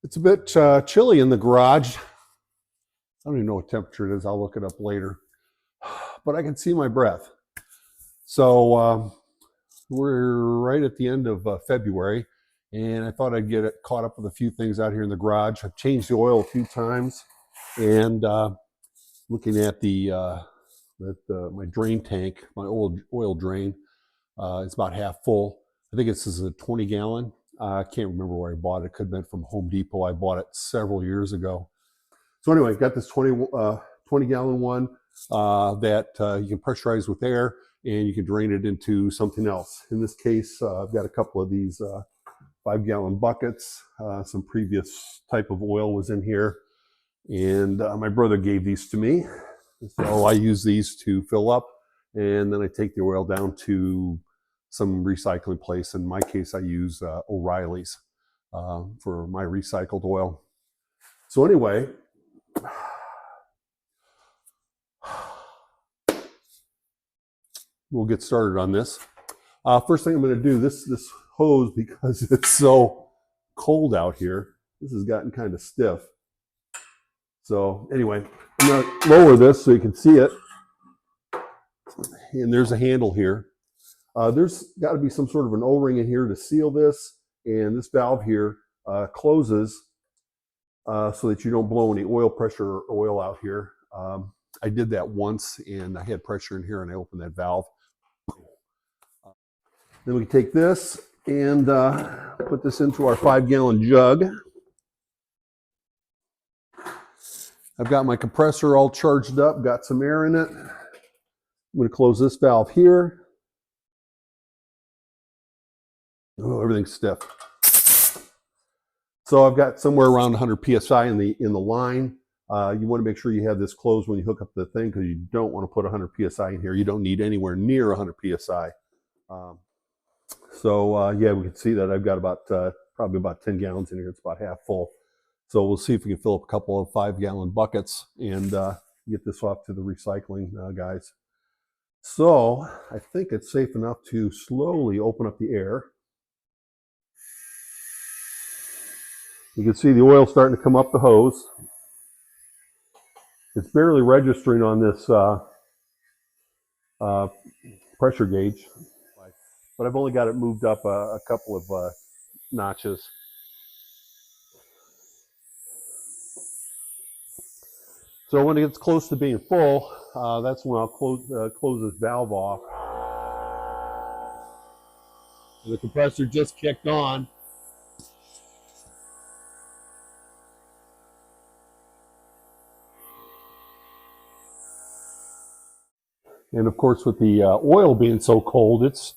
It's a bit chilly in the garage. I don't even know what temperature it is. I'll look it up later. But I can see my breath. So we're right at the end of February, and I thought I'd get it caught up with a few things out here in the garage. I've changed the oil a few times, and looking at my drain tank, my oil drain, it's about half full. I think this is a 20 gallon. I can't remember where I bought it. It could have been from Home Depot. I bought it several years ago. So anyway, got this 20 gallon one that you can pressurize with air, and you can drain it into something else. In this case, I've got a couple of these 5 gallon buckets. Some previous type of oil was in here, and my brother gave these to me. So I use these to fill up, and then I take the oil down to some recycling place. In my case, I use O'Reilly's for my recycled oil. So anyway, we'll get started on this. First thing I'm going to do, this hose, because it's so cold out here, this has gotten kind of stiff. So anyway, I'm going to lower this so you can see it. And there's a handle here. There's got to be some sort of an O-ring in here to seal this, and this valve here closes so that you don't blow any oil pressure or oil out here. I did that once, and I had pressure in here, and I opened that valve. Then we can take this and put this into our 5 gallon jug. I've got my compressor all charged up, got some air in it. I'm going to close this valve here. Oh, everything's stiff. So I've got somewhere around 100 psi in the line. You want to make sure you have this closed when you hook up the thing, because you don't want to put 100 psi in here. You don't need anywhere near 100 psi. Yeah, we can see that I've got about probably about 10 gallons in here. It's about half full. So we'll see if we can fill up a couple of 5 gallon buckets and get this off to the recycling guys. So I think it's safe enough to slowly open up the air. You can see the oil starting to come up the hose. It's barely registering on this pressure gauge, but I've only got it moved up a couple of notches. So when it gets close to being full, that's when I'll close this valve off. The compressor just kicked on. And of course, with the oil being so cold, it's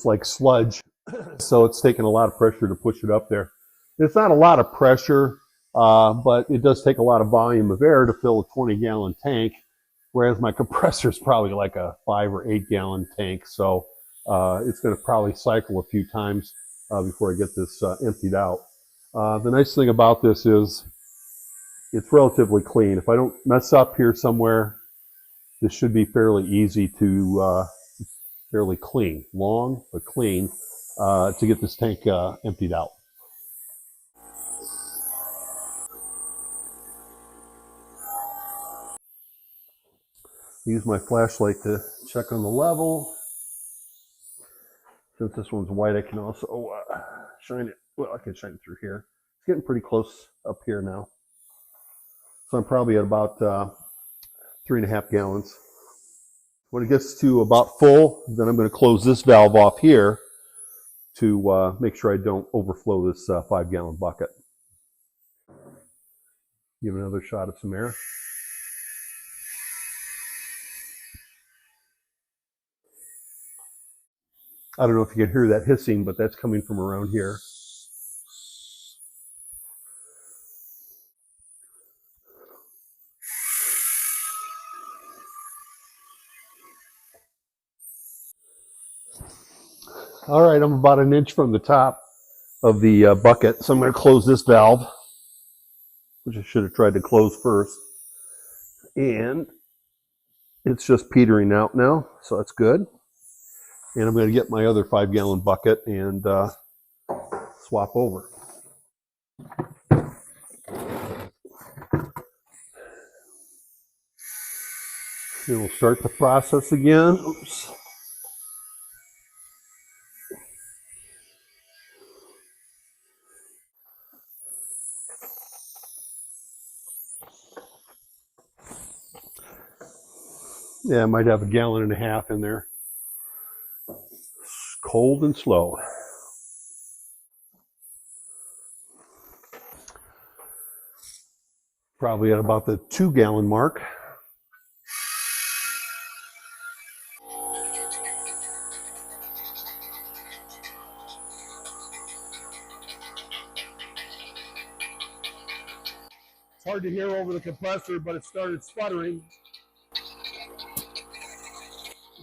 like sludge. So it's taking a lot of pressure to push it up there. It's not a lot of pressure, but it does take a lot of volume of air to fill a 20 gallon tank, whereas my compressor is probably like a 5 or 8 gallon tank. So it's going to probably cycle a few times before I get this emptied out. The nice thing about this is it's relatively clean. If I don't mess up here somewhere, this should be fairly easy to, fairly clean, long but clean, to get this tank emptied out. Use my flashlight to check on the level. Since this one's white, I can also shine it. Well, I can shine it through here. It's getting pretty close up here now. So I'm probably at about 3.5 gallons. When it gets to about full, then I'm going to close this valve off here to make sure I don't overflow this 5 gallon bucket. Give it another shot of some air. I don't know if you can hear that hissing, but that's coming from around here. All right, I'm about an inch from the top of the bucket, so I'm going to close this valve, which I should have tried to close first. And it's just petering out now, so that's good. And I'm going to get my other 5 gallon bucket and swap over. And we'll start the process again. Oops. Yeah, I might have a gallon and a half in there. Cold and slow. Probably at about the 2-gallon mark. It's hard to hear over the compressor, but it started sputtering.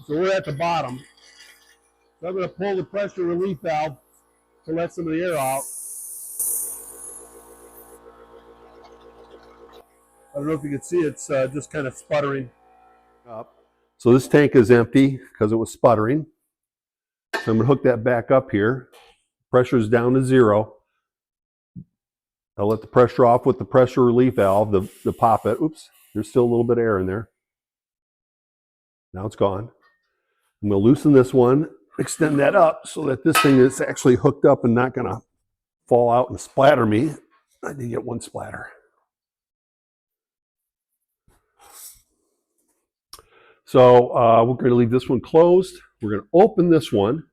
So we're at the bottom. So I'm going to pull the pressure relief valve to let some of the air out. I don't know if you can see, it's just kind of sputtering up. So this tank is empty because it was sputtering. So I'm going to hook that back up here. Pressure is down to 0. I'll let the pressure off with the pressure relief valve, the poppet. Oops, there's still a little bit of air in there. Now it's gone. I'm going to loosen this one, extend that up so that this thing is actually hooked up and not going to fall out and splatter me. I did get one splatter. So we're going to leave this one closed. We're going to open this one.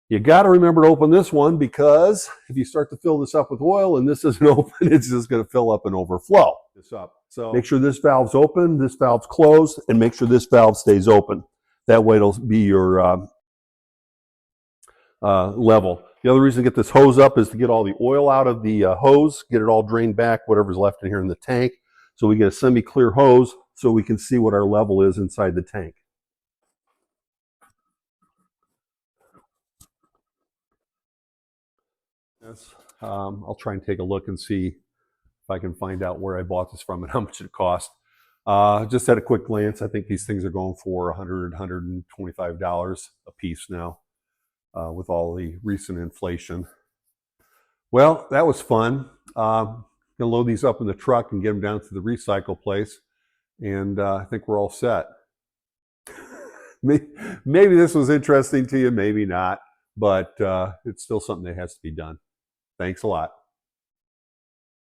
You got to remember to open this one because if you start to fill this up with oil and this isn't open, it's just going to fill up and overflow. This up. So make sure this valve's open, this valve's closed, and make sure this valve stays open. That way it'll be your level. The other reason to get this hose up is to get all the oil out of the hose, get it all drained back, whatever's left in here in the tank. So we get a semi-clear hose so we can see what our level is inside the tank. Yes. I'll try and take a look and see if I can find out where I bought this from and how much it cost. Just at a quick glance, I think these things are going for $100, $125 a piece now with all the recent inflation. Well, that was fun. Gonna load these up in the truck and get them down to the recycle place, and I think we're all set. Maybe this was interesting to you, maybe not, but it's still something that has to be done. Thanks a lot.